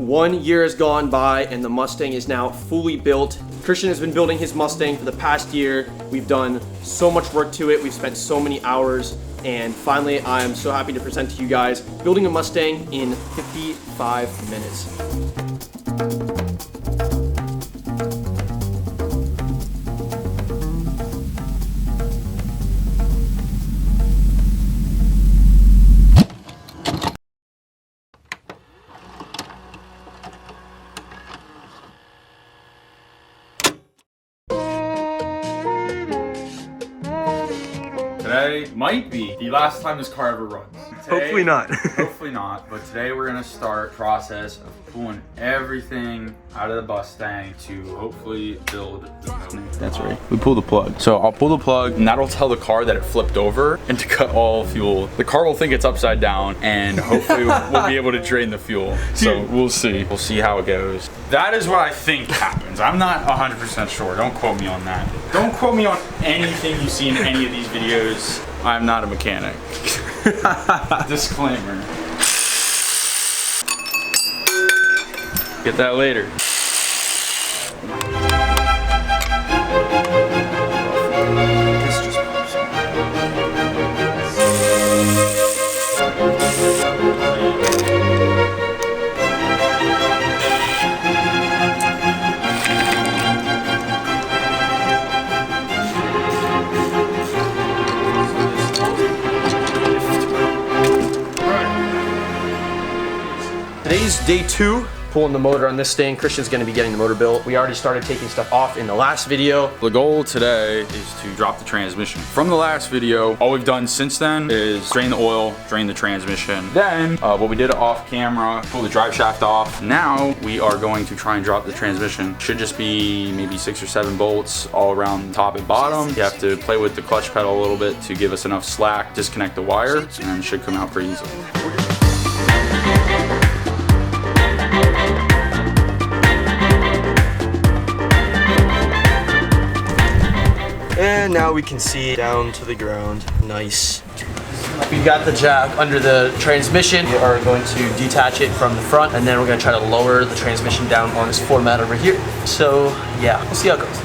1 year has gone by and the Mustang is now fully built. Christian has been building his Mustang for the past year. We've done so much work to it. We've spent so many hours. And finally, I'm so happy to present to you guys building a Mustang in 55 minutes. Today might be the last time this car ever runs. Today, Hopefully not. Hopefully not, but today we're gonna start the process of pulling everything out of the Mustang to hopefully build the motor. That's right, we pull the plug. So I'll pull the plug and that'll tell the car that it flipped over and to cut all fuel. The car will think it's upside down and hopefully we'll be able to drain the fuel. So we'll see. We'll see how it goes. That is what I think happens. I'm not 100% sure. Don't quote me on that. Don't quote me on anything you see in any of these videos. I'm not a mechanic. Disclaimer. Get that later. Today's day 2, pulling the motor on this thing. Christian's gonna be getting the motor built. We already started taking stuff off in the last video. The goal today is to drop the transmission. From the last video, all we've done since then is drain the oil, drain the transmission. Then, what we did off camera, pull the drive shaft off. Now, we are going to try and drop the transmission. Should just be maybe 6 or 7 bolts all around top and bottom. You have to play with the clutch pedal a little bit to give us enough slack, disconnect the wire, and it should come out pretty easily. And now we can see down to the ground. Nice. We've got the jack under the transmission. We are going to detach it from the front, and then we're going to try to lower the transmission down on this floor mat over here. So yeah, we'll see how it goes.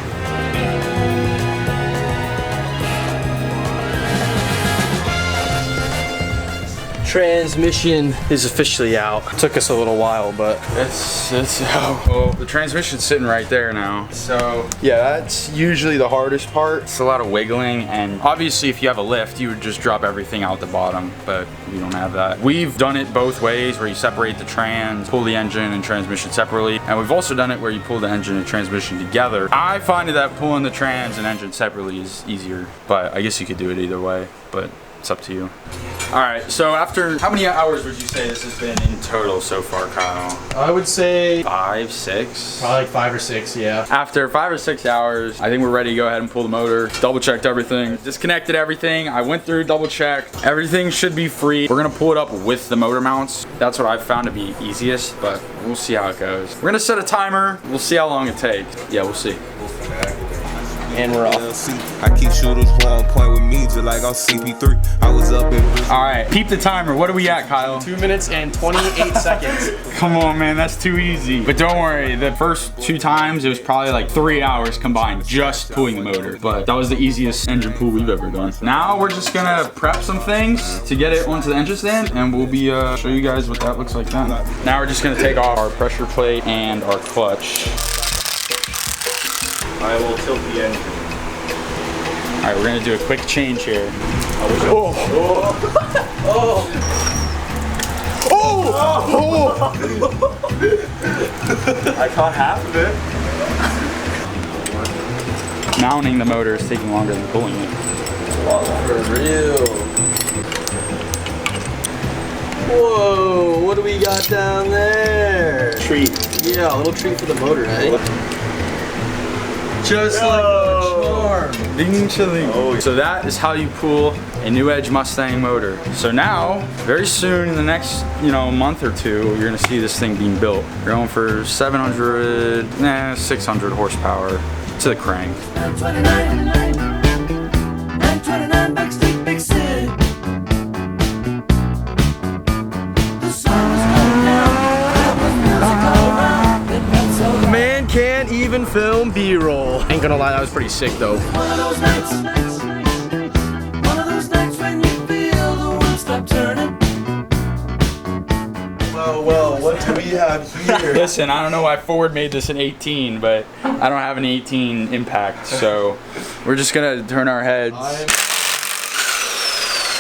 Transmission is officially out. It took us a little while, but it's out. Well, the transmission's sitting right there now. So yeah, that's usually the hardest part. It's a lot of wiggling, and obviously if you have a lift, you would just drop everything out the bottom, but we don't have that. We've done it both ways, where you separate the trans, pull the engine and transmission separately, and we've also done it where you pull the engine and transmission together. I find that pulling the trans and engine separately is easier, but I guess you could do it either way, but it's up to you. All right, so after, how many hours would you say this has been in total so far, Kyle? I would say 5, 6? probably like 5 or 6, yeah. After 5 or 6 hours, I think we're ready to go ahead and pull the motor. Double checked everything, disconnected everything. I went through, double checked. Everything should be free. We're gonna pull it up with the motor mounts. That's what I've found to be easiest, but we'll see how it goes. We're gonna set a timer. We'll see how long it takes. Yeah, we'll see. And we're off. I keep shooters who on point with me just like on CP3. I was up in. All right, peep the timer. What are we at, Kyle? 2 minutes and 28 seconds. Come on, man, that's too easy. But don't worry, the first 2 times, it was probably like 3 hours combined just pulling the motor. But that was the easiest engine pull we've ever done. Now we're just gonna prep some things to get it onto the engine stand, and we'll be show you guys what that looks like then. Now we're just gonna take off our pressure plate and our clutch. I will tilt the engine. All right, we're gonna do a quick change here. Oh! Oh! Oh! I caught half of it. Mounting the motor is taking longer than pulling it. For real. Whoa, what do we got down there? Treat. Yeah, a little treat for the motor, eh? Just like a charm. Ding chilling. Oh, so that is how you pull a New Edge Mustang motor. So now, very soon in the next, month or 2, you're gonna see this thing being built. You're going for 600 horsepower to the crank. 929 Backstreet Big City. The sun is going down. and film B-roll. Ain't gonna lie, that was pretty sick though. One of those nights when you feel the world stop turning. Well, what do we have here? Listen, I don't know why Ford made this an 18, but I don't have an 18 impact, so we're just gonna turn our heads.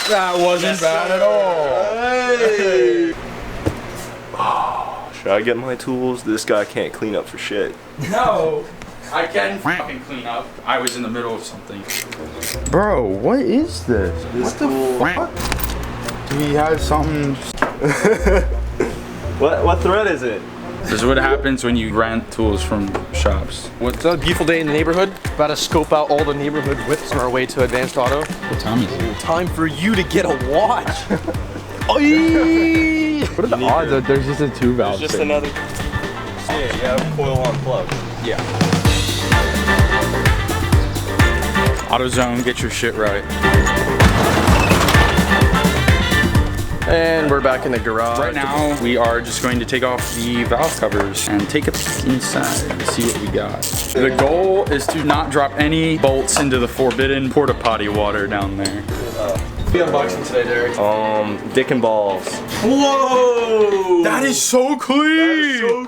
That wasn't bad at all. Hey. Should I get my tools? This guy can't clean up for shit. No, I can fucking clean up. I was in the middle of something. Bro, what is this? This tool. Fuck? Do we have something? What thread is it? This is what happens when you rent tools from shops. What's a beautiful day in the neighborhood? About to scope out all the neighborhood whips on our way to Advanced Auto. What time is it? Time for you to get a watch. Oy! What are the odds that there's just a 2-valve? Just another. Yeah, coil on plug. Yeah. AutoZone, get your shit right. And we're back in the garage. Right now, we are just going to take off the valve covers and take a peek inside and see what we got. The goal is to not drop any bolts into the forbidden porta potty water down there. Be unboxing today, Derek. Dick and balls. Whoa! That is so clean!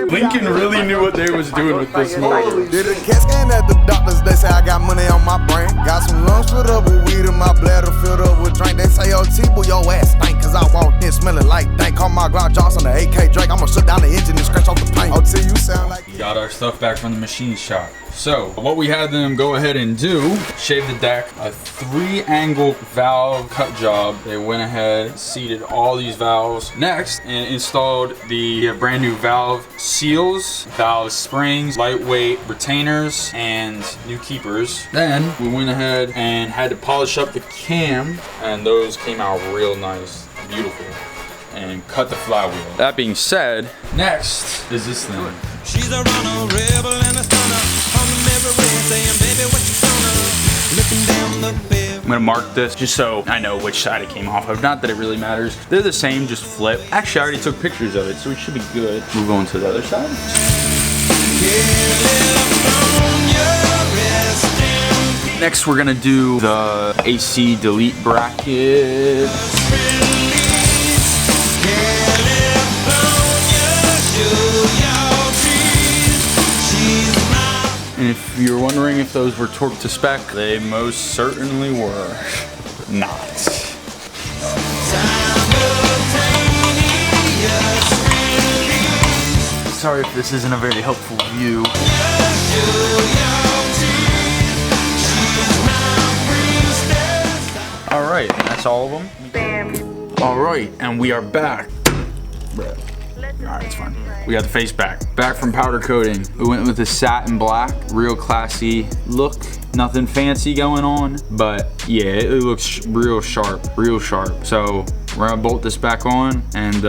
Lincoln really knew what they was doing with this motor. Did a CAT scan at the doctors, they say I got money on my brain. Got some lungs filled up with weed and my bladder filled up with drink. They say, yo, T-Boy, your ass stink, cause I walked in smelling like dank. Call my Glock Johnson, the AK Drake. I'ma shut down the engine and scratch off the paint. Oh, till you sound like... We got our stuff back from the machine shop. So, what we had them go ahead and do, shave the deck, a 3-angle valve cut job. They went ahead, seated all these valves. Next, and installed the brand new valve seals, valve springs, lightweight retainers, and new keepers. Then, we went ahead and had to polish up the cam, and those came out real nice, beautiful, and cut the flywheel. That being said, next is this thing. She's a runner, rebel and a stunner. On the mirror saying, baby, what you gonna? Looking down the bed. I'm gonna mark this just so I know which side it came off of. Not that it really matters. They're the same, just flip. Actually, I already took pictures of it, so we should be good. Move on to the other side. Next, we're gonna do the AC delete bracket. And if you're wondering if those were torqued to spec, they most certainly were not. Sorry if this isn't a very helpful view. All right, that's all of them. All right, and we are back. Alright, it's fine. We got the face back. Back from powder coating. We went with the satin black. Real classy look. Nothing fancy going on. But yeah, it looks real sharp. Real sharp. So we're gonna bolt this back on and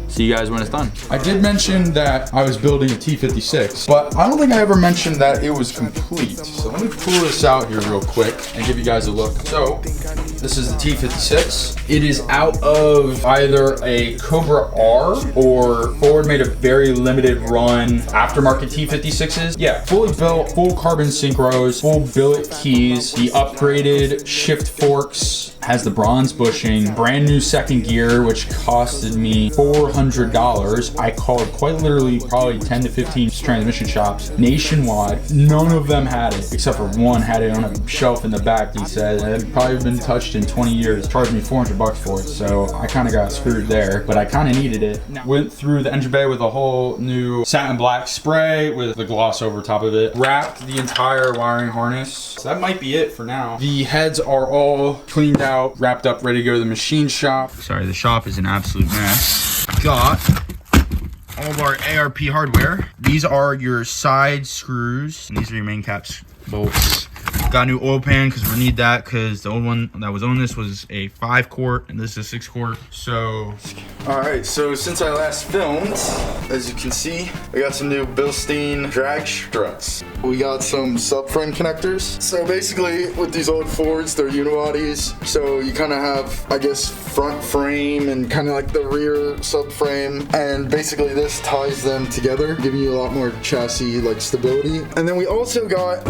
see you guys when it's done. I did mention that I was building a T56, but I don't think I ever mentioned that it was complete. So let me pull this out here real quick and give you guys a look. So this is the T56. It is out of either a Cobra R or Ford made a very limited run aftermarket T56s. Yeah, fully built, full carbon synchros, full billet keys, the upgraded shift forks, has the bronze bushing, brand new second gear, which costed me $400. I called quite literally probably 10 to 15 transmission shops nationwide. None of them had it, except for one had it on a shelf in the back, he said. It had probably been touched in 20 years. Charged me $400 for it, so I kind of got screwed there, but I kind of needed it. Went through the engine bay with a whole new satin black spray with the gloss over top of it. Wrapped the entire wiring harness. So that might be it for now. The heads are all cleaned out, wrapped up, ready to go to the machine shop. Sorry, the shop is an absolute mess. Got all of our ARP hardware. These are your side screws, and these are your main caps bolts. Got a new oil pan because we need that because the old one that was on this was a 5 quart and this is a 6 quart. So, all right. So since I last filmed, as you can see, we got some new Bilstein drag struts. We got some subframe connectors. So basically with these old Fords, they're unibodies. So you kind of have, I guess, front frame and kind of like the rear subframe. And basically this ties them together, giving you a lot more chassis like stability. And then we also got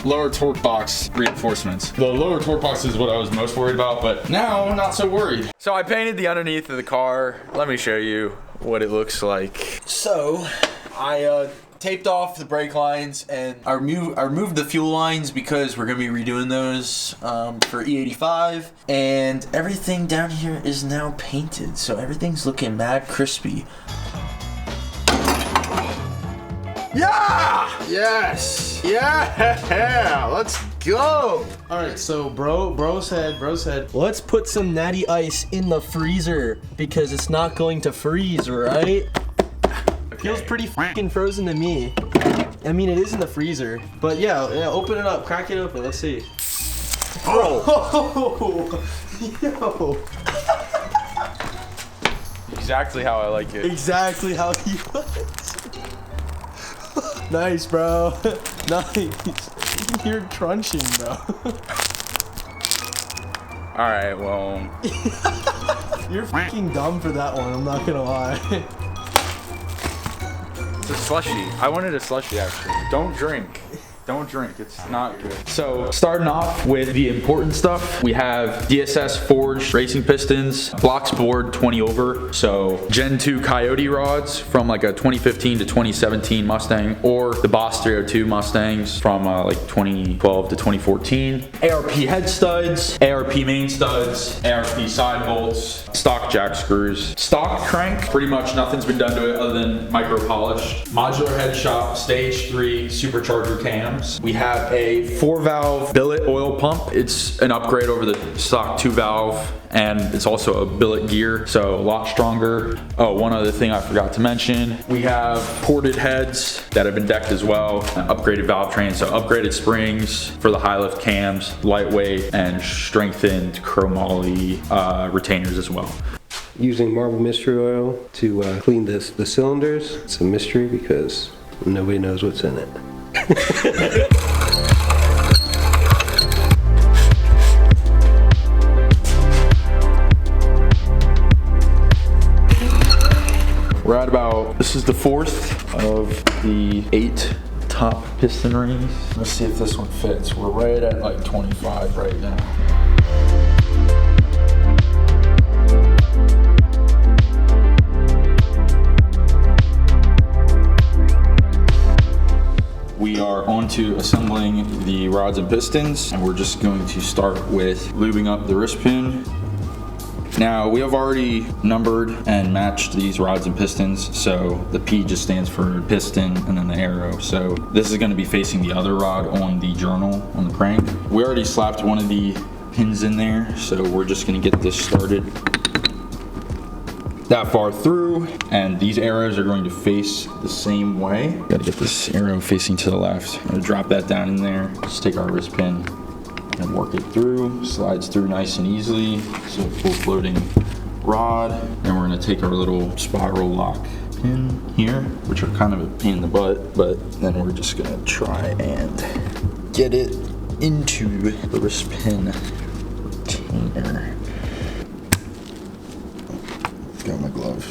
lower torque box reinforcements. The lower torque box is what I was most worried about, but now I'm not so worried. So I painted the underneath of the car. Let me show you what it looks like. So, I taped off the brake lines and I removed the fuel lines because we're gonna be redoing those for E85, and everything down here is now painted, so everything's looking mad crispy. Yeah! Yes! Yeah! Let's go! Alright, so bro said, let's put some natty ice in the freezer because it's not going to freeze, right? Okay. Feels pretty fucking frozen to me. I mean, it is in the freezer. But yeah, open it up, crack it open, let's see. Oh! Yo! Exactly how I like it. Exactly how he was. Nice, bro. Nice. You're crunching, bro. Alright, well. You're fucking dumb for that one, I'm not gonna lie. It's a slushy. I wanted a slushy actually. Don't drink. Don't drink, it's not good. So starting off with the important stuff, we have DSS forged racing pistons, blocks board 20 over, so Gen 2 Coyote rods from like a 2015 to 2017 Mustang, or the Boss 302 Mustangs from like 2012 to 2014. ARP head studs, ARP main studs, ARP side bolts, stock jack screws. Stock crank, pretty much nothing's been done to it other than micro polished. Modular head shop, stage 3 supercharger cams. We have a 4-valve billet oil pump. It's an upgrade over the stock 2-valve, and it's also a billet gear, so a lot stronger. Oh, one other thing I forgot to mention, we have ported heads that have been decked as well, an upgraded valve train, so upgraded springs for the high lift cams, lightweight, and strengthened chromoly retainers as well. Using marble mystery oil to clean the cylinders. It's a mystery because nobody knows what's in it. We're at about, this is the 4th of the 8 top piston rings. Let's see if this one fits. We're right at like 25 right now. We are on to assembling the rods and pistons, and we're just going to start with lubing up the wrist pin. Now, we have already numbered and matched these rods and pistons, so the P just stands for piston and then the arrow. So this is going to be facing the other rod on the journal, on the crank. We already slapped one of the pins in there, so we're just going to get this started that far through, and these arrows are going to face the same way. Gotta get this arrow facing to the left. I'm gonna drop that down in there. Just take our wrist pin and work it through. Slides through nice and easily. So full floating rod. And we're gonna take our little spiral lock pin here, which are kind of a pain in the butt, but then we're just gonna try and get it into the wrist pin retainer. Got my glove.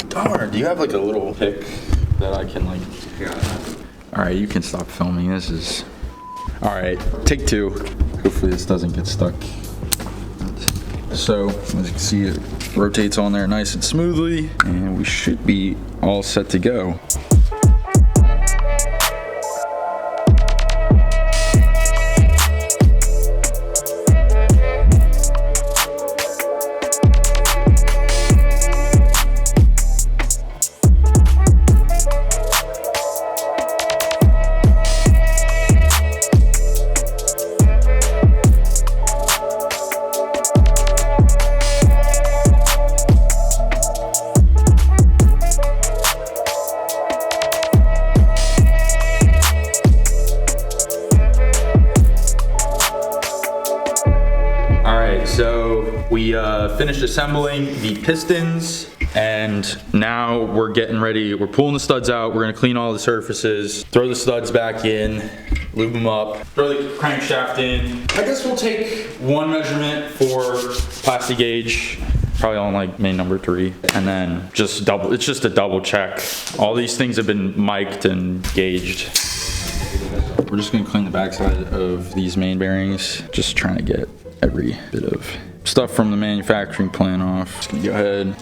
Darn, do you have like a little pick that I can like... Alright, you can stop filming. This is... Alright, take 2. Hopefully this doesn't get stuck. So, as you can see, it rotates on there nice and smoothly, and we should be all set to go. finished assembling the pistons, and now we're getting ready. We're pulling the studs out. We're gonna clean all the surfaces, throw the studs back in, lube them up, throw the crankshaft in. I guess we'll take one measurement for plastic gauge, probably on like main number 3, and then just double. It's just a double check. All these things have been mic'd and gauged. We're just gonna clean the backside of these main bearings, just trying to get every bit of stuff from the manufacturing plant off. Just gonna go ahead,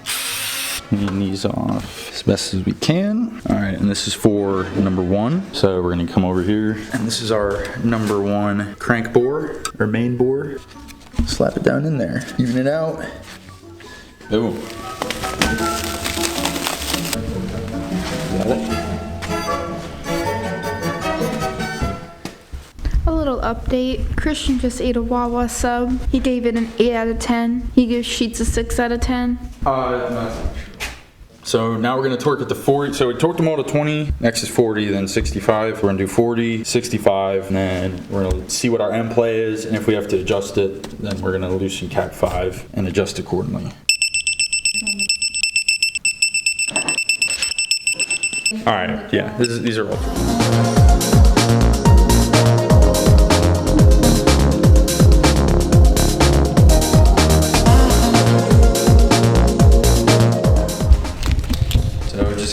clean these off as best as we can. All right, and this is for number 1. So we're gonna come over here, and this is our number 1 crank bore, or main bore. Slap it down in there, even it out. Boom. Got it. A little update. Christian just ate a Wawa sub. He gave it an 8 out of 10. He gives sheets a 6 out of 10. So now we're gonna torque it to 40. So we torqued them all to 20, next is 40, then 65. We're gonna do 40, 65, and then we're gonna see what our end play is, and if we have to adjust it, then we're gonna loosen cap 5 and adjust accordingly. All right, yeah, these are all.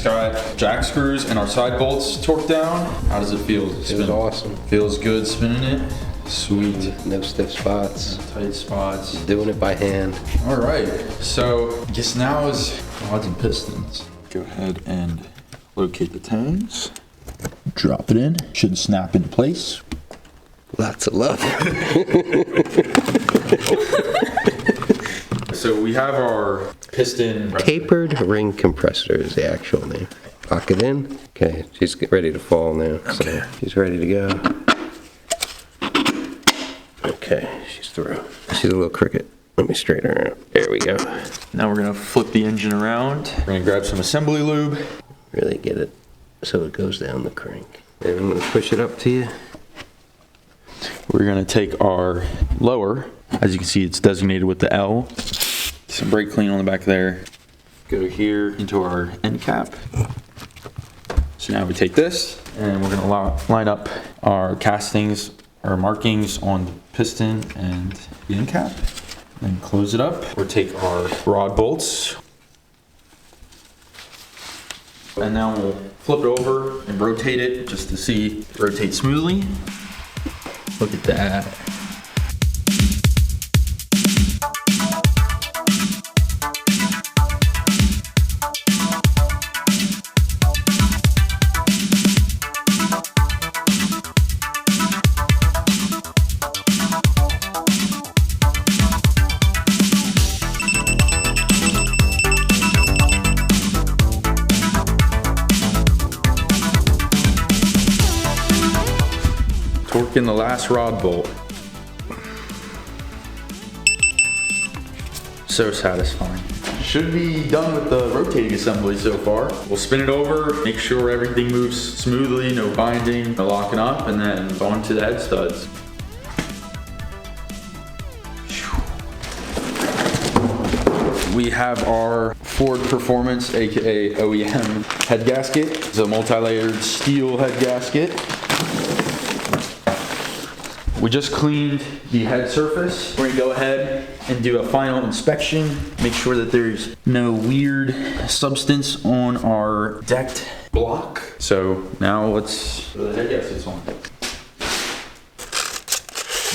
Got jack screws and our side bolts torqued down. How does it feel? Feels awesome. Feels good spinning it. Sweet. No stiff spots. Tight spots. Doing it by hand. All right. So I guess now is rods and pistons. Go ahead and locate the tangs. Drop it in. Should snap into place. Lots of love. So we have our piston. Tapered ring compressor is the actual name. Lock it in. Okay, she's ready to fall now. Okay. So she's ready to go. Okay, she's through. She's a little crooked. Let me straighten her out. There we go. Now we're gonna flip the engine around. We're gonna grab some assembly lube. Really get it so it goes down the crank. And I'm gonna push it up to you. We're gonna take our lower. As you can see, it's designated with the L. Some brake clean on the back there. Go here into our end cap. So now we take this and we're gonna line up our castings, our markings on the piston and the end cap. Then close it up. Or take our rod bolts. And now we'll flip it over and rotate it just to see it rotate smoothly. Look at that. Torquing the last rod bolt. So satisfying. Should be done with the rotating assembly so far. We'll spin it over, make sure everything moves smoothly, no binding, no locking up, and then on to the head studs. We have our Ford Performance, aka OEM head gasket. It's a multi-layered steel head gasket. We just cleaned the head surface. We're gonna go ahead and do a final inspection. Make sure that there's no weird substance on our decked block. So now let's put the head gaskets on.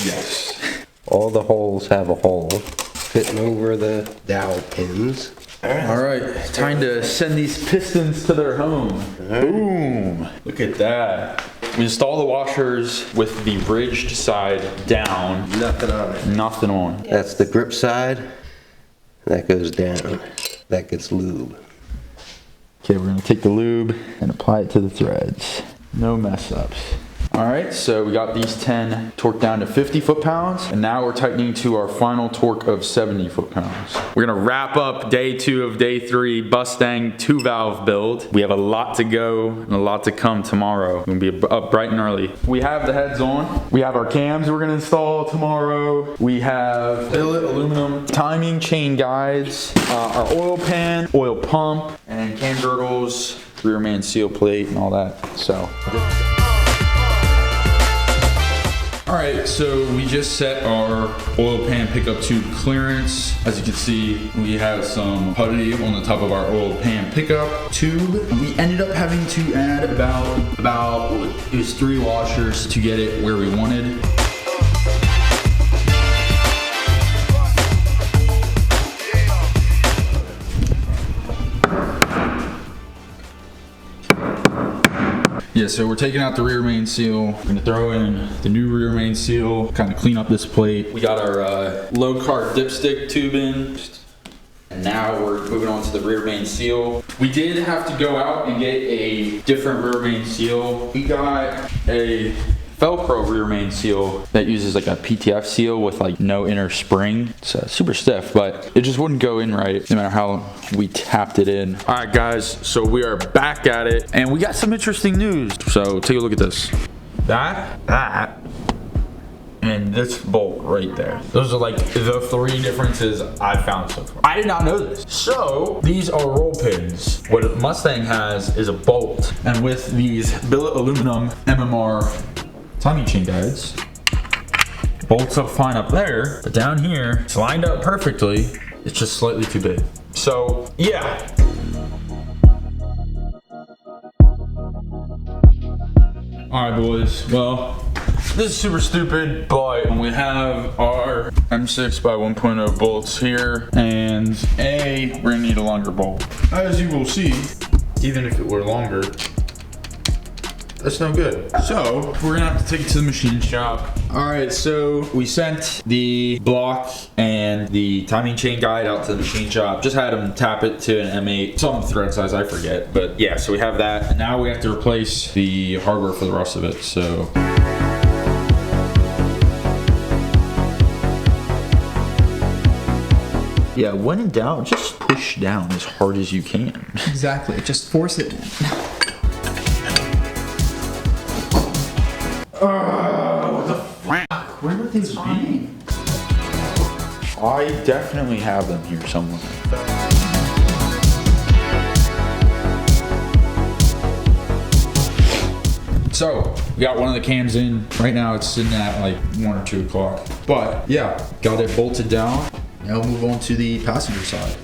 Yes. All the holes have a hole fitting over the dowel pins. All right, time to send these pistons to their home. Boom! Look at that. We install the washers with the bridged side down. Nothing on it. Nothing on. That's the grip side. That goes down. That gets lube. Okay, we're gonna take the lube and apply it to the threads. No mess ups. All right, so we got these 10 torqued down to 50 foot-pounds, and now we're tightening to our final torque of 70 foot-pounds. We're gonna wrap up day 2 of day 3 Mustang 2-valve build. We have a lot to go and a lot to come tomorrow. We're gonna be up bright and early. We have the heads on. We have our cams we're gonna install tomorrow. We have billet aluminum timing chain guides, our oil pan, oil pump, and cam girdles, rear main seal plate, and all that. So. All right, so we just set our oil pan pickup tube clearance. As you can see, we have some putty on the top of our oil pan pickup tube. We ended up having to add about it was 3 washers to get it where we wanted. Yeah, so we're taking out the rear main seal. We're gonna throw in the new rear main seal, kind of clean up this plate. We got our low carb dipstick tube in. And now we're moving on to the rear main seal. We did have to go out and get a different rear main seal. We got a Velcro rear main seal that uses like a PTF seal with like no inner spring. It's super stiff, but it just wouldn't go in right no matter how we tapped it in. All right, guys, so we are back at it, and we got some interesting news. So take a look at this. That, and this bolt right there. Those are like the 3 differences I've found so far. I did not know this. So these are roll pins. What a Mustang has is a bolt, and with these billet aluminum MMR timing chain guides, bolts up fine up there, but down here it's lined up perfectly. It's just slightly too big. So yeah. All right, boys. Well, this is super stupid, but we have our M6 by 1.0 bolts here, and we're gonna need a longer bolt. As you will see, even if it were longer, that's no good. So we're gonna have to take it to the machine shop. All right, so we sent the block and the timing chain guide out to the machine shop. Just had them tap it to an M8, some thread size, I forget. But yeah, so we have that. And now we have to replace the hardware for the rest of it, so. Yeah, when in doubt, just push down as hard as you can. Exactly, just force it. What the fuck? Where would these be? I definitely have them here somewhere. So, we got one of the cams in. Right now it's sitting at like 1 or 2 o'clock. But yeah, got it bolted down. Now we'll move on to the passenger side.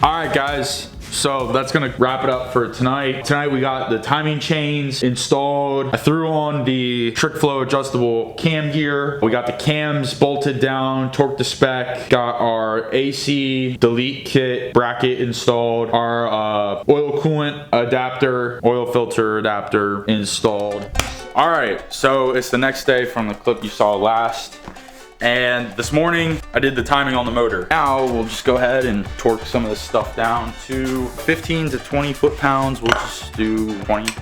Alright guys, so that's gonna wrap it up for tonight. Tonight we got the timing chains installed. I threw on the trick flow adjustable cam gear. We got the cams bolted down, torqued to spec. Got our AC delete kit bracket installed. Our oil coolant adapter, oil filter adapter installed. Alright, so it's the next day from the clip you saw last. And this morning, I did the timing on the motor. Now, we'll just go ahead and torque some of this stuff down to 15 to 20 foot-pounds. We'll just do 20.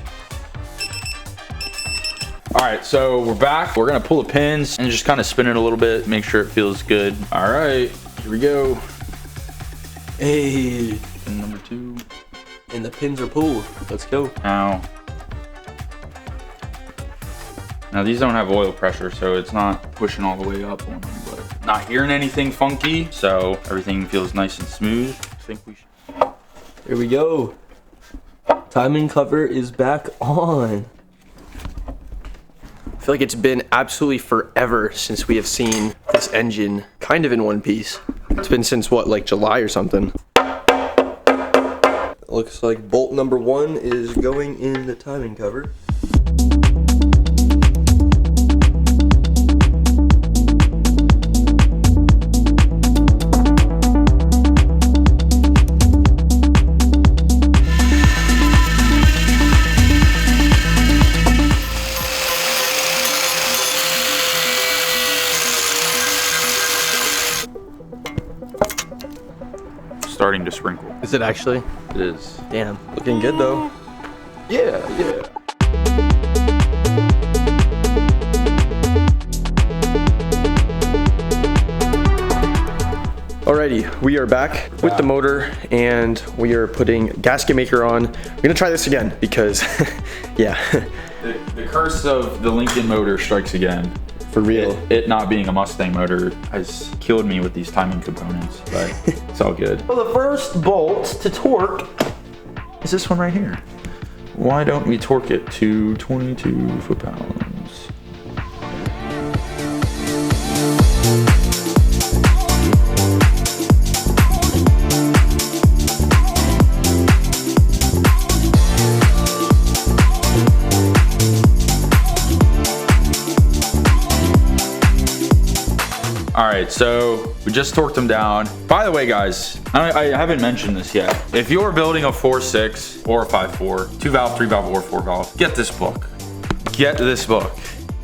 All right, so we're back. We're gonna pull the pins and just kind of spin it a little bit, make sure it feels good. All right, here we go. Hey, pin number 2. And the pins are pulled. Let's go. Now these don't have oil pressure, so it's not pushing all the way up on them, but not hearing anything funky, so everything feels nice and smooth. I think we should. Here we go. Timing cover is back on. I feel like it's been absolutely forever since we have seen this engine kind of in one piece. It's been since what, like July or something. Looks like bolt number 1 is going in the timing cover. starting to sprinkle. Is it actually? It is. Damn, looking good though. Yeah, yeah. Alrighty, we are back with the motor and we are putting gasket maker on. We're gonna try this again because, yeah. The curse of the Lincoln motor strikes again. For real. It not being a Mustang motor has killed me with these timing components, but it's all good. Well, the first bolt to torque is this one right here. Why don't we torque it to 22 foot-pounds? All right, so we just torqued them down. By the way, guys, I haven't mentioned this yet. If you're building a 4.6 or a 5.4, 2-valve, 3-valve, or 4-valve, get this book. Get this book.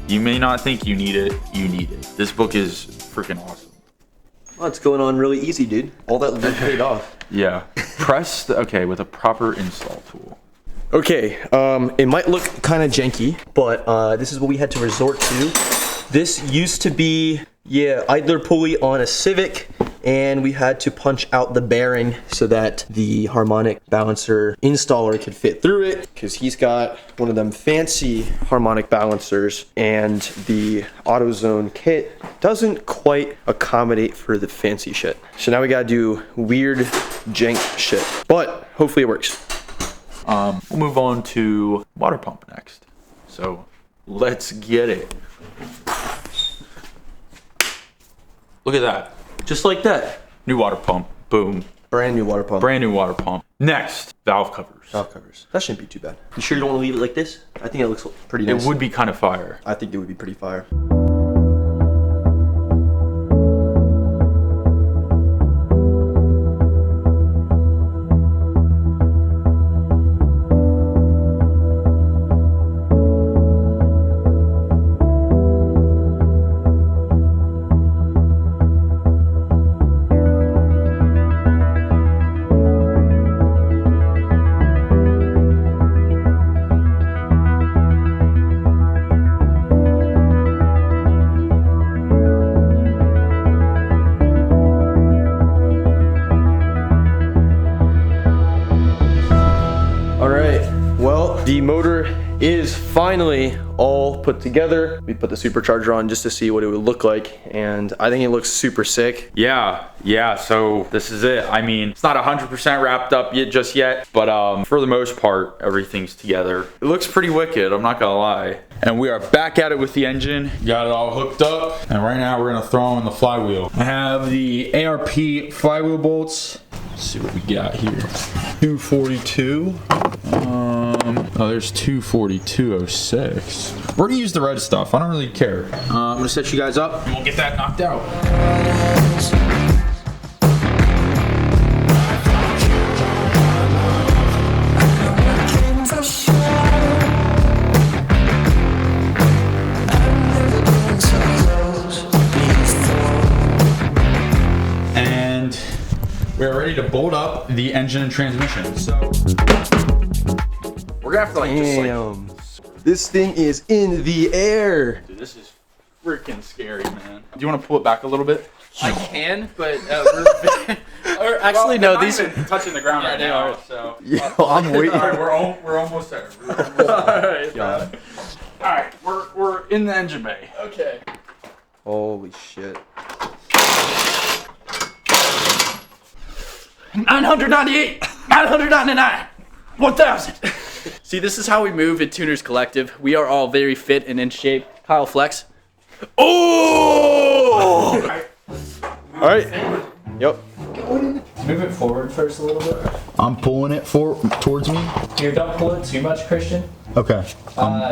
You may not think you need it. You need it. This book is freaking awesome. Well, it's going on really easy, dude. All that work paid off. Yeah. Press okay with a proper install tool. Okay, it might look kind of janky, but this is what we had to resort to. This used to be, yeah, idler pulley on a Civic, and we had to punch out the bearing so that the harmonic balancer installer could fit through it, because he's got one of them fancy harmonic balancers, and the AutoZone kit doesn't quite accommodate for the fancy shit. So now we gotta do weird jank shit, but hopefully it works. We'll move on to water pump next. So let's get it. Look at that. Just like that. New water pump. Boom. Brand new water pump. Brand new water pump. Next, valve covers. Valve covers. That shouldn't be too bad. You sure you don't want to leave it like this? I think it looks pretty nice. It would be kind of fire. I think it would be pretty fire. The motor is finally all put together. We put the supercharger on just to see what it would look like, and I think it looks super sick. Yeah, so this is it. I mean, it's not 100% wrapped up yet, just yet, but for the most part, everything's together. It looks pretty wicked, I'm not gonna lie. And we are back at it with the engine. Got it all hooked up, and right now we're gonna throw in the flywheel. I have the ARP flywheel bolts. Let's see what we got here. 242. Oh, there's 242.06. We're gonna use the red stuff. I don't really care. I'm gonna set you guys up and we'll get that knocked out. And we're ready to bolt up the engine and transmission. So we're gonna have to like Damn. This thing is in the air. Dude, this is freaking scary, man. Do you want to pull it back a little bit? I can, but or actually no. These are touching the ground right now. So yeah, I'm waiting. All right, we're almost there. All right, we're in the engine bay. Okay. Holy shit. 998, 999, 1,000. See, this is how we move at Tuners Collective. We are all very fit and in shape. Kyle, flex. Oh! All right. Yep. Move it forward first a little bit. I'm pulling it towards me. Here, don't pull it too much, Christian. Okay.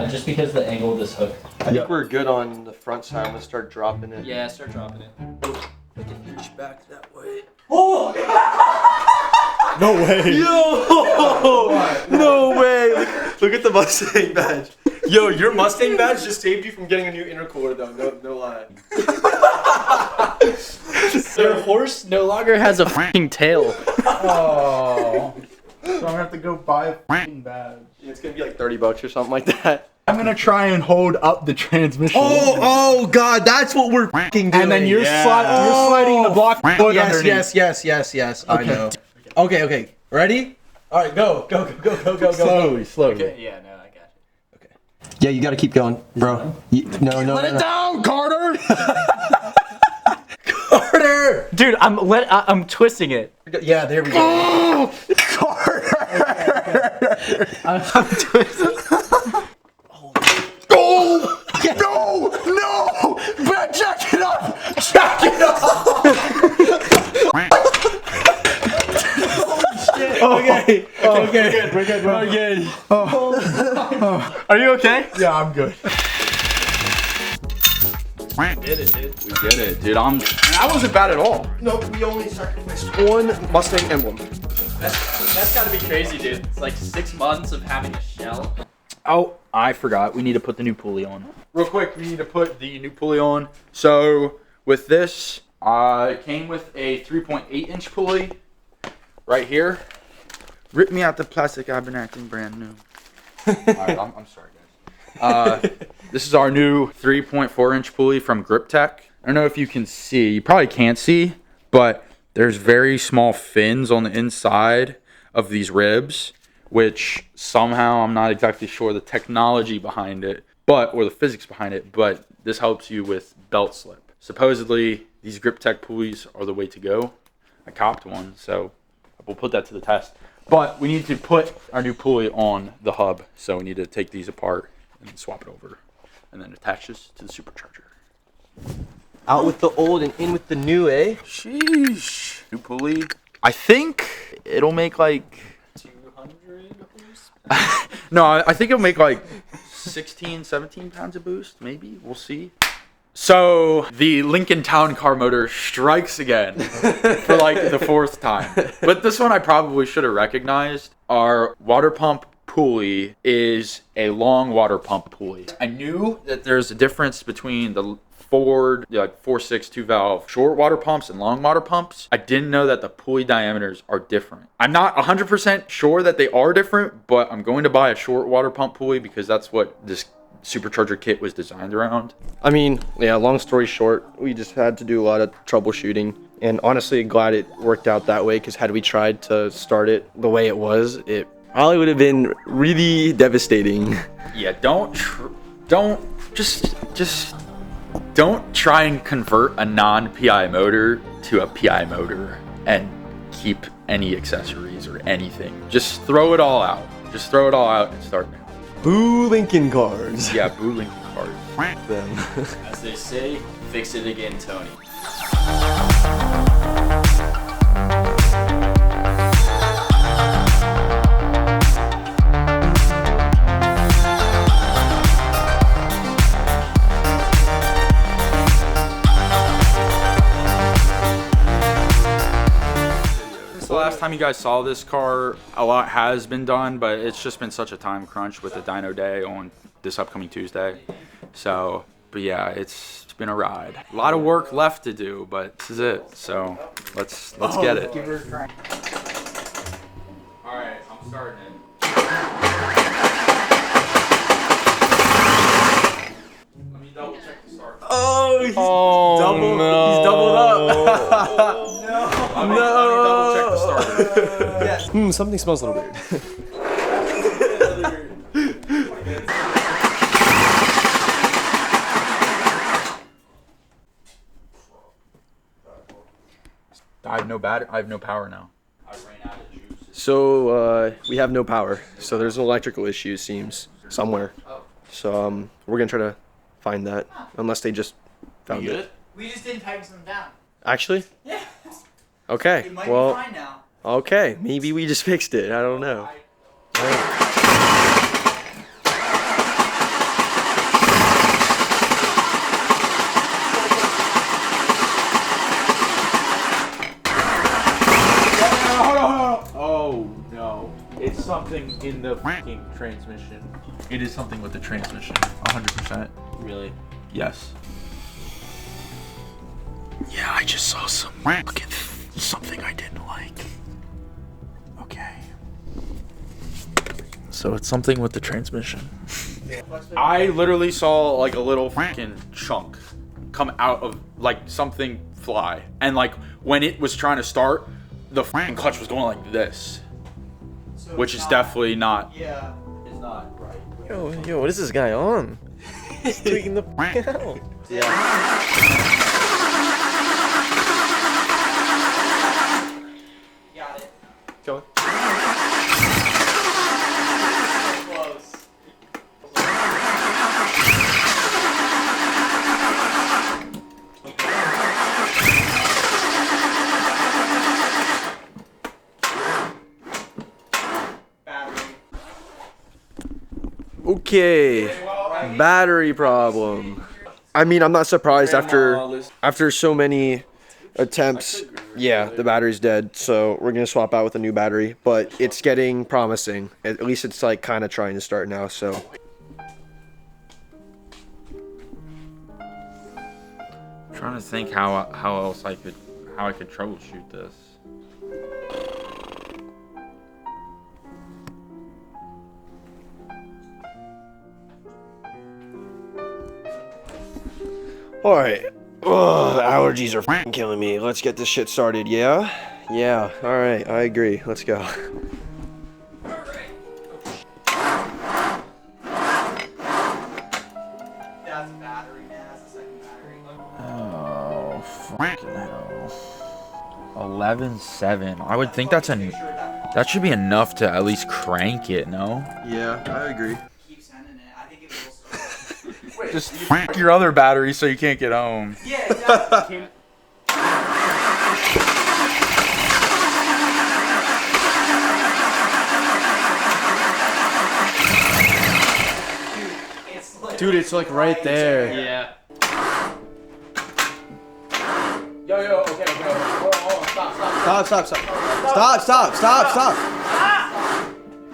Just because the angle of this hook. I think we're good on the front side. I'm gonna start dropping it. Yeah, start dropping it. Like an inch back that way. Oh! No way. Yo! No way. Look at the Mustang badge. Yo, your Mustang badge just saved you from getting a new intercooler though. No lie. Their horse no longer has a fucking tail. Oh. So I'm gonna have to go buy a f***ing badge. It's gonna be like $30 or something like that. I'm gonna try and hold up the transmission. Oh God, that's what we're f***ing doing. And then you're sliding the block foot underneath. Yes. I know. Okay. Ready? All right, go. Slowly. Okay, yeah, no, I got you. Yeah, you gotta keep going, bro. No. Let it down, Carter. Carter. Dude, I'm twisting it. Yeah, there we go. Carter. I'm twisting. Oh no! Man, jack it up! Okay. We're good. Are you okay? Yeah, I'm good. We did it, dude. We did it, dude. That wasn't bad at all. Nope, we only sacrificed one Mustang emblem. That's gotta be crazy, dude. It's like 6 months of having a shell. Oh, I forgot. We need to put the new pulley on. Real quick, we need to put the new pulley on. So with this, it came with a 3.8-inch pulley right here. Rip me out the plastic. I've been acting brand new. All right, I'm sorry, guys. This is our new 3.4-inch pulley from Grip Tech. I don't know if you can see. You probably can't see, but there's very small fins on the inside of these ribs, which somehow I'm not exactly sure the technology behind it, or the physics behind it, but this helps you with belt slip. Supposedly, these Grip Tech pulleys are the way to go. I copped one, so we'll put that to the test. But we need to put our new pulley on the hub, so we need to take these apart and swap it over, and then attach this to the supercharger. Out with the old and in with the new, eh? Sheesh. New pulley. I think it'll make like 200 horse? No, I think it'll make like 16, 17 pounds of boost, maybe. We'll see. So the Lincoln Town Car motor strikes again for like the 4th time. But this one I probably should have recognized. Our water pump pulley is a long water pump pulley. I knew that there's a difference between the Ford, like 4.6 2-valve short water pumps and long water pumps. I didn't know that the pulley diameters are different. I'm not 100% sure that they are different, but I'm going to buy a short water pump pulley because that's what this supercharger kit was designed around. I mean, yeah, long story short, we just had to do a lot of troubleshooting. And honestly, glad it worked out that way, because had we tried to start it the way it was, it probably would have been really devastating. Yeah, don't try and convert a non-PI motor to a PI motor and keep any accessories or anything. Just throw it all out. Just throw it all out and start now. Boo Lincoln cars. Yeah, boo Lincoln cars. Them. As they say, fix it again, Tony. The last time you guys saw this car, a lot has been done, but it's just been such a time crunch with the dyno day on this upcoming Tuesday. So, but yeah, it's been a ride. A lot of work left to do, but this is it. So let's get it. All right, I'm starting it. Let me double check the start. Oh, he's doubled up. Let me double check the starter. Yes. Something smells a little weird. I have no power now. I ran out of juice. So we have no power. So there's an electrical issue, it seems, somewhere. So we're gonna try to find that, unless they just found it. We just didn't tighten some down. Actually? Yeah. Okay. It might Well. be fine now. Okay. Maybe we just fixed it. I don't know. Oh no. It's something in the fucking transmission. It is something with the transmission. 100%. Really? Yes. Yeah, I just saw something I didn't like. So it's something with the transmission. I literally saw like a little freaking chunk come out of like something fly, and like when it was trying to start, the freaking clutch was going like this, which is definitely not. Yeah, it's not right. Yo, what is this guy on? He's tweaking the f out. Yeah. Got it. Go. Close. Okay, battery problem. I mean, I'm not surprised after so many attempts. Yeah, the battery's dead, so we're gonna swap out with a new battery. But it's getting promising. At least it's like kind of trying to start now. So. I'm trying to think how else I could troubleshoot this. All right. Ugh, allergies are f***ing killing me. Let's get this shit started. Yeah. Yeah. All right. I agree. Let's go. Oh, freaking hell. 11.7. I would think that should be enough to at least crank it, no? Yeah, I agree. Just f your other battery so you can't get home. Yeah, exactly. Dude, it's like right there. Yeah. Yo, okay. Hold on, stop.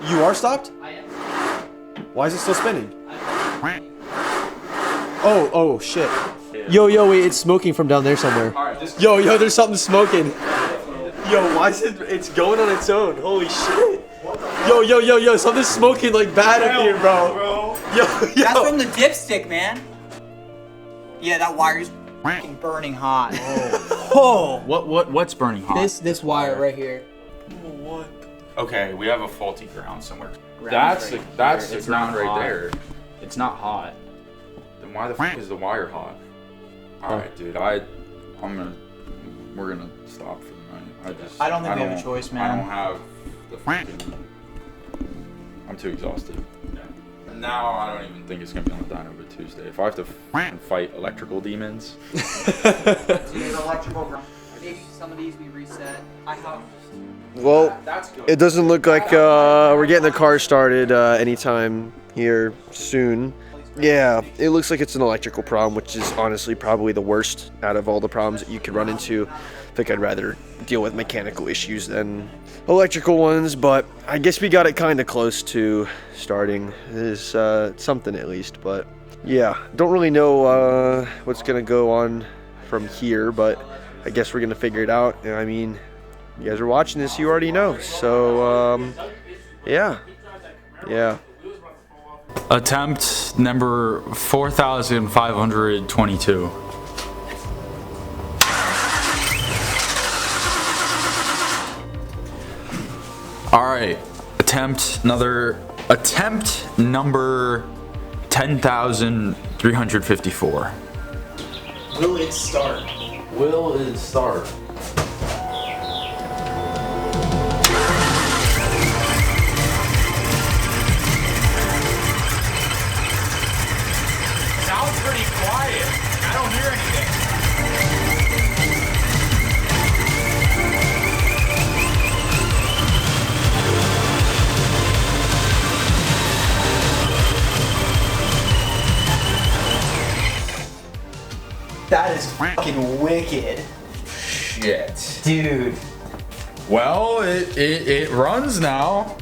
You are stopped? I am. Why is it still spinning? Oh, shit. Yo, wait, it's smoking from down there somewhere. Yo, there's something smoking. Yo, why is it's going on its own? Holy shit. Yo, something's smoking like bad up here, bro. Yo. That's from the dipstick, man. Yeah, that wire's fucking burning hot. Oh. What's burning hot? This wire right here. What? Okay, we have a faulty ground somewhere. Ground's That's right the ground not right hot. there. It's not hot. Then why the f is the wire hot? Alright, dude, we're gonna stop for the night. I don't think we have a choice, man. I don't have the freaking. I'm too exhausted. Now I don't even think it's gonna be on the dyno by Tuesday. If I have to fight electrical demons. Some of these we reset. Well, it doesn't look like we're getting the car started anytime here soon. Yeah, it looks like it's an electrical problem, which is honestly probably the worst out of all the problems that you could run into. I think I'd rather deal with mechanical issues than electrical ones, but I guess we got it kind of close to starting. Is something at least, but yeah, don't really know what's gonna go on from here, but I guess we're gonna figure it out. I mean, you guys are watching this, you already know. So yeah. Attempt number 4,522. All right, attempt number 10,354. Will it start? Will it start? Sounds pretty quiet. I don't hear anything. That is fucking wicked. Shit. Dude. Well, it runs now.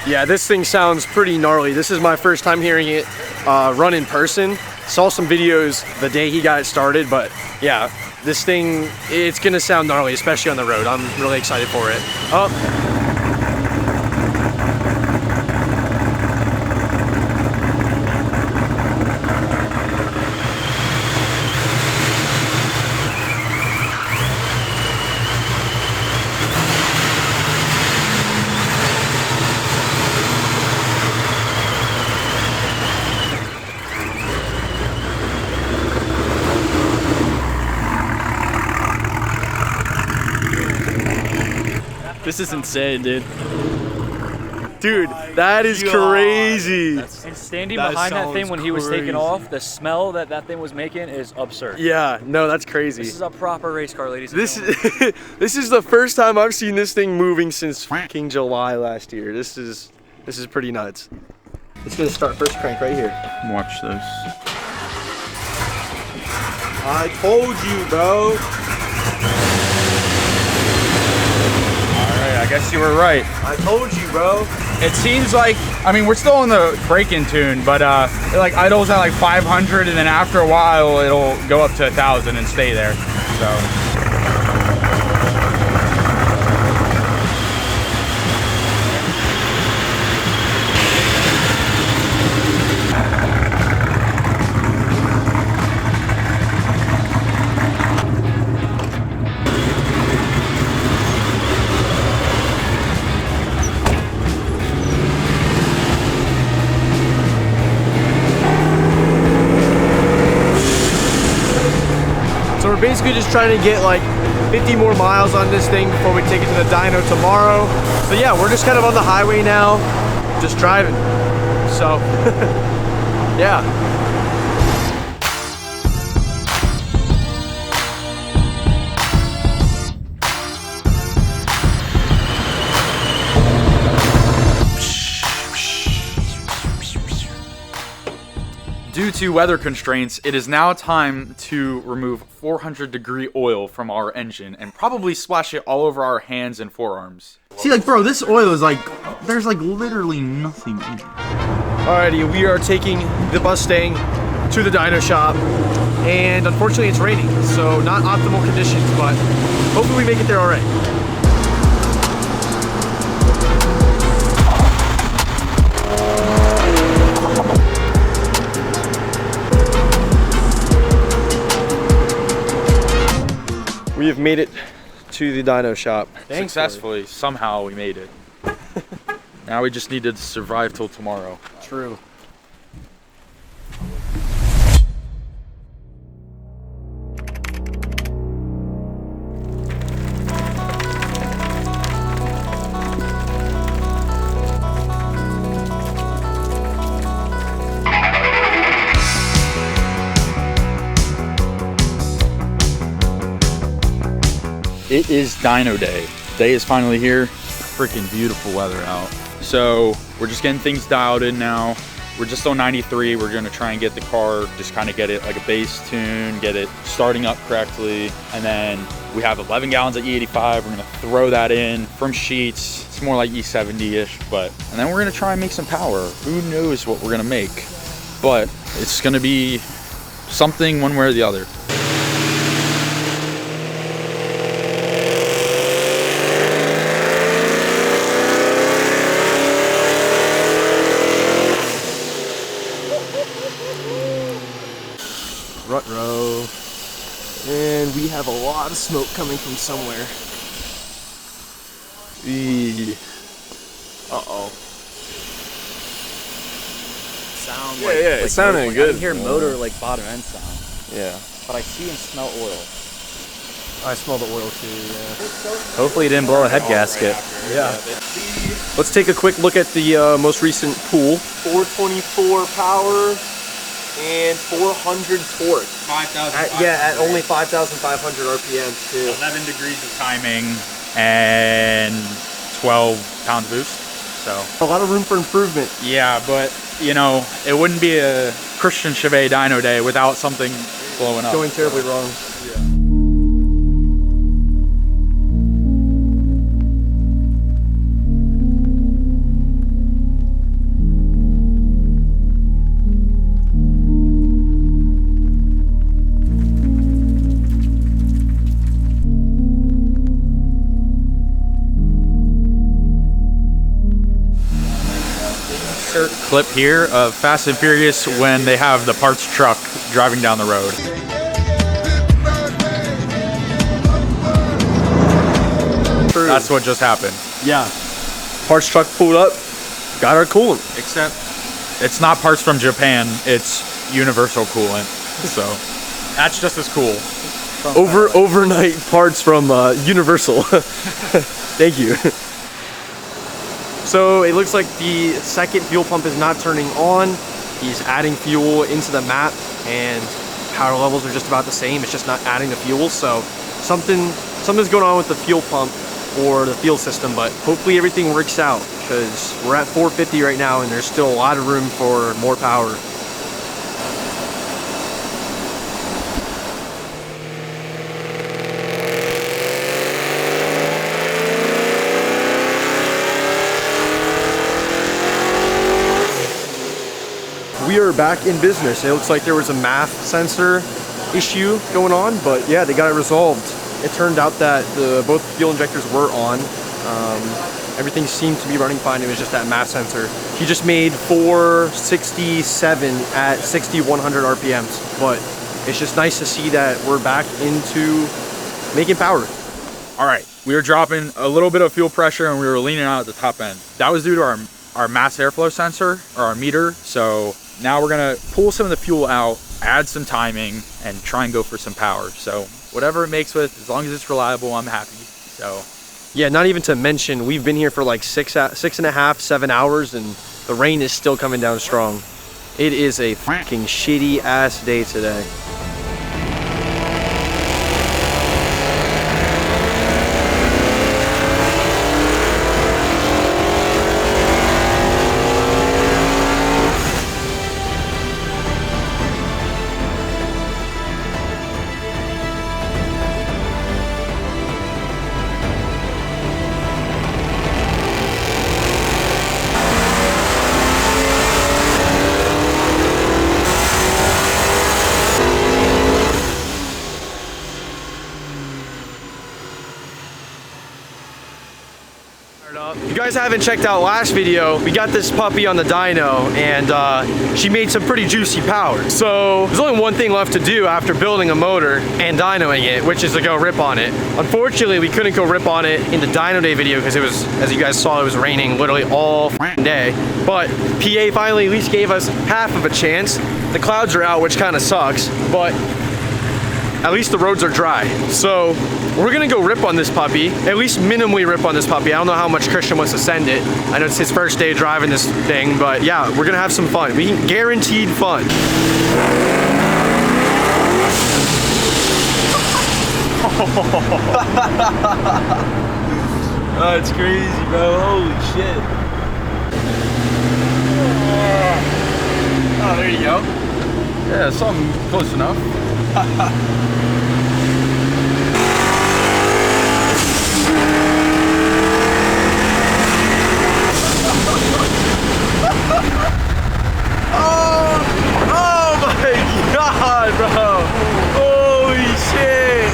Yeah, this thing sounds pretty gnarly. This is my first time hearing it run in person. Saw some videos the day he got it started, but yeah, this thing, it's gonna sound gnarly, especially on the road. I'm really excited for it. Oh. This is insane, dude. Dude, that is crazy. And standing behind that thing when he was taking off, the smell that that thing was making is absurd. Yeah, no, that's crazy. This is a proper race car, ladies and This gentlemen. this is the first time I've seen this thing moving since fucking July last year. This is pretty nuts. It's gonna start first crank right here. Watch this. I told you, bro. I guess you were right. I told you, bro. It seems like, I mean, we're still in the break-in tune, but it like idles at like 500, and then after a while, it'll go up to 1,000 and stay there. So. So we're basically just trying to get like 50 more miles on this thing before we take it to the dyno tomorrow. So yeah, we're just kind of on the highway now, just driving. So yeah. Due to weather constraints, it is now time to remove 400-degree oil from our engine and probably splash it all over our hands and forearms. See, like, bro, this oil is like, there's like literally nothing in it. Alrighty, we are taking the Mustang to the dyno shop, and unfortunately it's raining, so not optimal conditions, but hopefully we make it there alright. We have made it to the dyno shop. Successfully, somehow we made it. Now we just need to survive till tomorrow. True. It is dyno day. Day is finally here. Freaking beautiful weather out. So we're just getting things dialed in now. We're just on 93. We're gonna try and get the car, just kind of get it like a base tune, get it starting up correctly. And then we have 11 gallons of E85. We're gonna throw that in from sheets. It's more like E70-ish, but, and then we're gonna try and make some power. Who knows what we're gonna make, but it's gonna be something one way or the other. Rut-row. And we have a lot of smoke coming from somewhere. Uh-oh. Sound Yeah, it sounded good. I can hear motor like bottom end sound. Yeah. But I see and smell oil. I smell the oil too, yeah. Hopefully you didn't blow a head gasket. Yeah. Let's take a quick look at the most recent pool. 424 power and 400 torque. 5,000. Yeah, at only 5,500 RPM too. 11 degrees of timing and 12 pounds boost. So a lot of room for improvement. Yeah, but you know, it wouldn't be a Christian Chevet dyno day without something blowing up. Going terribly wrong. insert clip here of Fast and Furious when they have the parts truck driving down the road. That's what just happened. Yeah. Parts truck pulled up, got our coolant. Except it's not parts from Japan, it's universal coolant. So that's just as cool. Overnight parts from Universal. Thank you. So it looks like the second fuel pump is not turning on. He's adding fuel into the map and power levels are just about the same. It's just not adding the fuel. So something's going on with the fuel pump or the fuel system, but hopefully everything works out because we're at 450 right now and there's still a lot of room for more power. We are back in business. It looks like there was a math sensor issue going on, but yeah, they got it resolved. It turned out that both fuel injectors were on. Everything seemed to be running fine. It was just that math sensor. He just made 467 at 6,100 RPMs, but it's just nice to see that we're back into making power. All right, we were dropping a little bit of fuel pressure and we were leaning out at the top end. That was due to our mass airflow sensor, or our meter. So now we're gonna pull some of the fuel out, add some timing, and try and go for some power. So whatever it makes with, as long as it's reliable, I'm happy. So yeah, not even to mention, we've been here for like 6.5, 7 hours, and the rain is still coming down strong. It is a fucking shitty ass day today. If you guys haven't checked out last video, we got this puppy on the dyno and she made some pretty juicy power. So there's only one thing left to do after building a motor and dynoing it, which is to go rip on it. Unfortunately, we couldn't go rip on it in the dyno day video because it was, as you guys saw, it was raining literally all day. But PA finally at least gave us half of a chance. The clouds are out, which kind of sucks, but at least the roads are dry. So we're gonna go rip on this puppy, at least minimally rip on this puppy. I don't know how much Christian wants to send it. I know it's his first day driving this thing, but yeah, we're gonna have some fun. We can guaranteed fun. Oh, it's crazy, bro. Holy shit. Oh, there you go. yeah, something close enough. Oh my god, bro. Holy shit.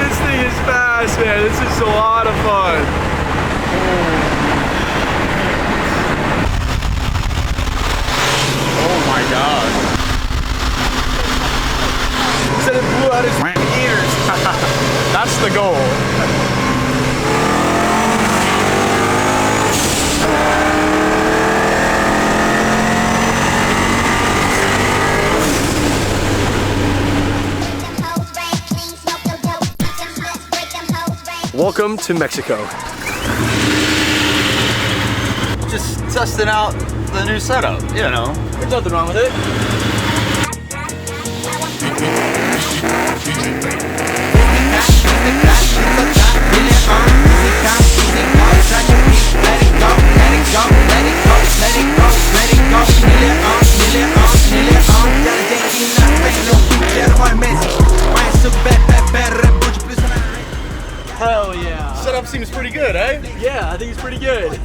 This thing is fast, man. This is a lot of fun. Oh my god. He said it blew out his ears. That's the goal. Welcome to Mexico. Just testing out the new setup, you know. There's nothing wrong with it. Hell yeah. Setup seems pretty good, eh? Yeah, I think it's pretty good.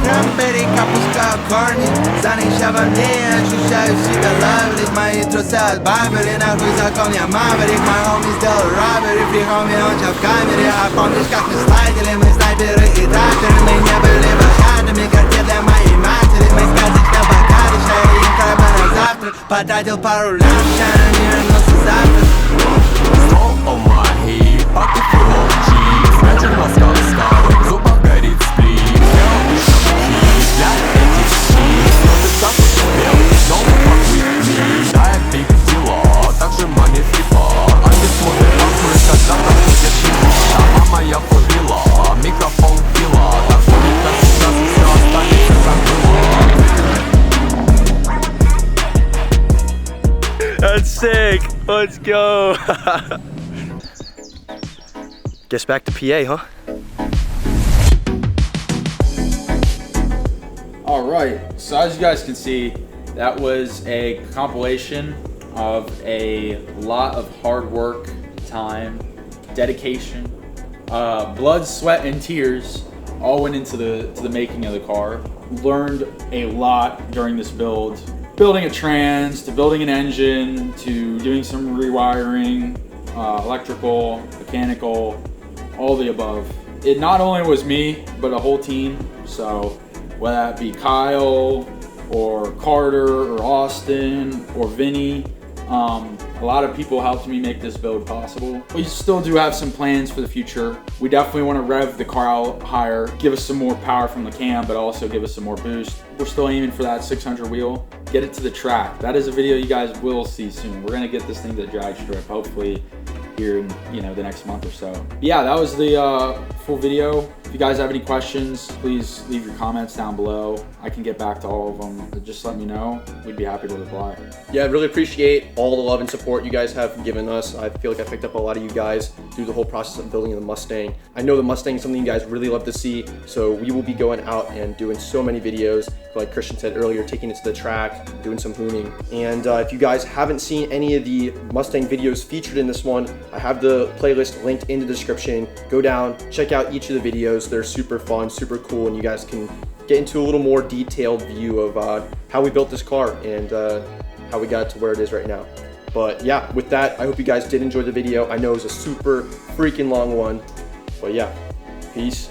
America пускаю корни. Занищава мне, ощущаю себя лаврик. Мои трусы от Барбари, нахуй закон я маврик. Мой homie сделал robbery, free homie, он сейчас в камере. А помнишь, как мы слайдили, мы снайперы и тракторы. Мы не были богатыми, карте для моей матери. Мы сказочно богаты, шея им краба на завтра. Потратил пару лет, вчера не вернулся завтра. О магии, поки молчит. Ветер ласкал скалы, в зубах горит сплит. Для этих щит, но ты сам успел. Don't fuck with me, дай биг дела. Также маме флипа, они смотрят аккуры, когда проходит мимо. А моя фобила, микрофон пила. Так будет, как сейчас, и все останется как было. That's sick. Let's go. Guess back to PA, huh? All right, so as you guys can see, that was a compilation of a lot of hard work, time, dedication, blood, sweat, and tears all went into the making of the car. Learned a lot during this build. Building a trans, to building an engine, to doing some rewiring, electrical, mechanical, all the above. It not only was me, but a whole team. So whether that be Kyle or Carter or Austin or Vinny, a lot of people helped me make this build possible. We still do have some plans for the future. We definitely want to rev the car out higher, give us some more power from the cam, but also give us some more boost. We're still aiming for that 600 wheel. Get it to the track. That is a video you guys will see soon. We're gonna get this thing to the drag strip, hopefully here in the next month or so. But yeah, that was the full video. If you guys have any questions, please leave your comments down below. I can get back to all of them. But just let me know. We'd be happy to reply. Yeah, I really appreciate all the love and support you guys have given us. I feel like I picked up a lot of you guys through the whole process of building the Mustang. I know the Mustang is something you guys really love to see, so we will be going out and doing so many videos. Like Christian said earlier, taking it to the track, doing some hooning. And if you guys haven't seen any of the Mustang videos featured in this one, I have the playlist linked in the description. Go down, check out each of the videos. They're super fun, super cool, and you guys can get into a little more detailed view of how we built this car and how we got it to where it is right now. But yeah, with that, I hope you guys did enjoy the video. I know it was a super freaking long one, but yeah, peace.